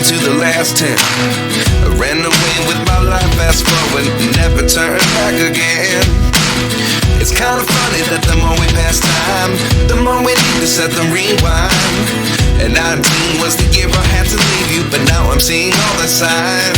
to the last 10. I ran away with my life, fast forward, never turn back again. It's kind of funny that the more we pass time, the more we need to set the rewind. And 19 was the year I had to leave you, but now I'm seeing all the signs.